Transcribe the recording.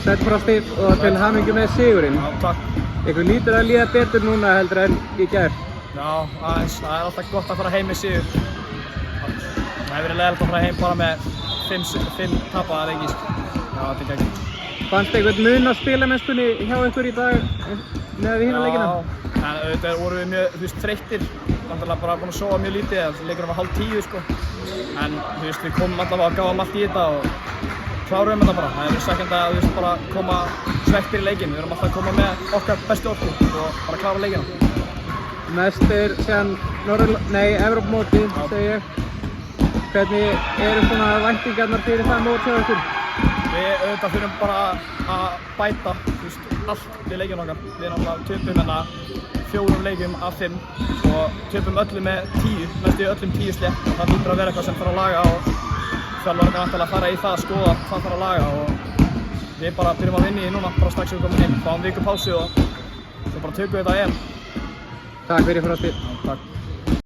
Sæll Frosti og til hamingju með sigurinn. Já, takk. Ykkur lítur að líða betur núna heldur en í gær. Já, aðeins. Það er alltaf gott að fara heim með sigur. Það hefur verið leiðilegt að fara heim bara með 5 tapaðar leiki. Já, þetta er geggjað. Fannst einhvern mun á spilamennskunni hjá ykkur í dag með við hina leikina? Já, en auðvitað vorum við mjög, þreyttir. Náttúrulega bara búin að sofa mjög lítið. Leikurinn var 9:30 sko. En við komum allavega og gáðum allt í þetta og kláruðum þetta bara. Það er sækjandi að bara koma svekktir í leikinn. Við erum alltaf að koma með okkar bestu orku og bara klára leikina. Næst er síðan Evrópumótið, segi ég. Hvernig eru svona væntingarnar fyrir það mót hjá ykkur? Við auðvitað þurfum bara að bæta allt í leikinn okkar. Við náttúrulega töpum hérna 4 leikjum af 5 og töpum öllum með 10, næstu öllum 10 slétt. Það hlýtur að vera eitthvað sem þarf að laga og þjálfarinn er vantilega að fara í það að skoða hvað þarf að laga og við bara byrjum að vinna í því núna, bara strax við komum inn. Fáum viku pásu og svo bara tökum við þetta EM. Takk fyrir Frosti. Takk.